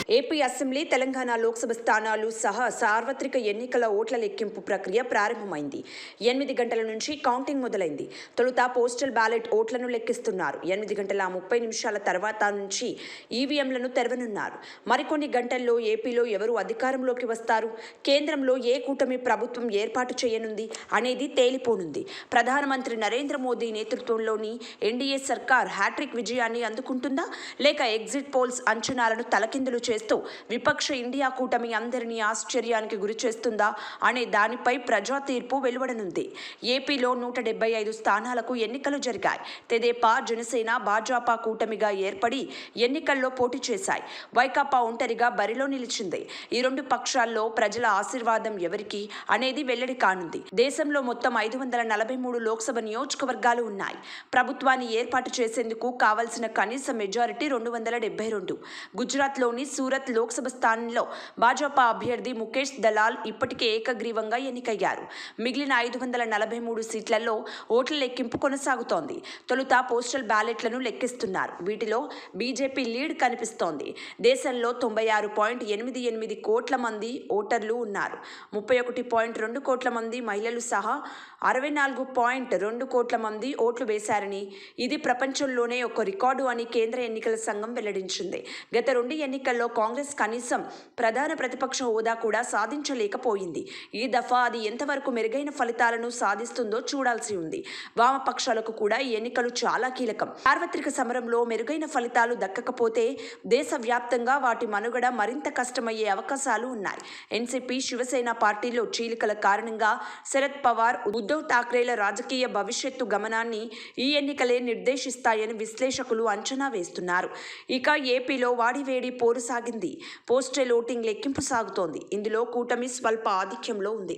AP assembly, Telangana Lok Sabha స్థానాలు సహా సార్వత్రిక ఎన్నికల ఓట్ల లెక్కింపు ప్రక్రియ ప్రారంభమైంది. 8 గంటల నుంచి కౌంటింగ్ మొదలైంది. తొలుత పోస్టల్ బ్యాలెట్ ఓట్లను లెక్కిస్తున్నారు. 8:30 తర్వాత నుంచి ఈవీఎంలను తెరవనున్నారు. మరికొన్ని గంటల్లో ఏపీలో ఎవరు అధికారంలోకి వస్తారు, కేంద్రంలో ఏ కూటమి ప్రభుత్వం ఏర్పాటు చేయనుంది అనేది తేలిపోనుంది. ప్రధానమంత్రి నరేంద్ర మోదీ నేతృత్వంలోని ఎన్డీఏ సర్కార్ హ్యాట్రిక్ విజయాన్ని అందుకుంటుందా, లేక ఎగ్జిట్ పోల్స్ అంచనాలను తలకిందులు చేస్తూ విపక్ష ఇండియా కూటమి అందరినీ ఆశ్చర్యానికి గురి చేస్తుందా అనే దానిపై ప్రజా తీర్పు వెలువడనుంది. ఏపీలో 175 స్థానాలకు ఎన్నికలు జరిగాయి. తెదేపా, జనసేన, భాజపా కూటమిగా ఏర్పడి ఎన్నికల్లో పోటీ చేశాయి. వైకాపా ఒంటరిగా బరిలో నిలిచింది. ఈ రెండు పక్షాల్లో ప్రజల ఆశీర్వాదం ఎవరికి అనేది వెల్లడి కానుంది. దేశంలో మొత్తం 543 లోక్సభ నియోజకవర్గాలు ఉన్నాయి. ప్రభుత్వాన్ని ఏర్పాటు చేసేందుకు కావలసిన కనీస మెజారిటీ 272. గుజరాత్లోని సూరత్ లోక్సభ స్థానంలో భాజపా అభ్యర్థి ముఖేష్ దలాల్ ఇప్పటికే ఏకగ్రీవంగా ఎన్నికయ్యారు. మిగిలిన 543 సీట్లలో ఓట్ల లెక్కింపు కొనసాగుతోంది. తొలుత పోస్టల్ బ్యాలెట్లను లెక్కిస్తున్నారు. వీటిలో బీజేపీ లీడ్ కనిపిస్తోంది. దేశంలో 96.88 కోట్ల మంది ఓటర్లు ఉన్నారు. 31.2 కోట్ల మంది మహిళలు సహా 64.2 కోట్ల మంది ఓట్లు వేశారని, ఇది ప్రపంచంలోనే ఒక రికార్డు అని కేంద్ర ఎన్నికల సంఘం వెల్లడించింది. గత 2 ఎన్నికల్లో కాంగ్రెస్ కనీసం ప్రధాన ప్రతిపక్ష హోదా కూడా సాధించలేకపోయింది. ఈ దఫా అది ఎంతవరకు మెరుగైన ఫలితాలను సాధిస్తుందో చూడాల్సి ఉంది. వామపక్షాలకు కూడా ఈ ఎన్నికలు చాలా కీలకం. సార్వత్రిక సమరంలో మెరుగైన ఫలితాలు దక్కకపోతే దేశవ్యాప్తంగా వాటి మనుగడ మరింత కష్టమయ్యే అవకాశాలు ఉన్నాయి. ఎన్సీపీ, శివసేన పార్టీల్లో చీలికల కారణంగా శరద్ పవార్, ఉద్ధవ్ ఠాక్రేల రాజకీయ భవిష్యత్తు గమనాన్ని ఈ ఎన్నికలే నిర్దేశిస్తాయని విశ్లేషకులు అంచనా వేస్తున్నారు. ఇక ఏపీలో వాడివేడి పోరు సాగింది. పోస్టల్ ఓటింగ్ లెక్కింపు సాగుతోంది. ఇందులో కూటమి స్వల్ప ఆధిక్యంలో ఉంది.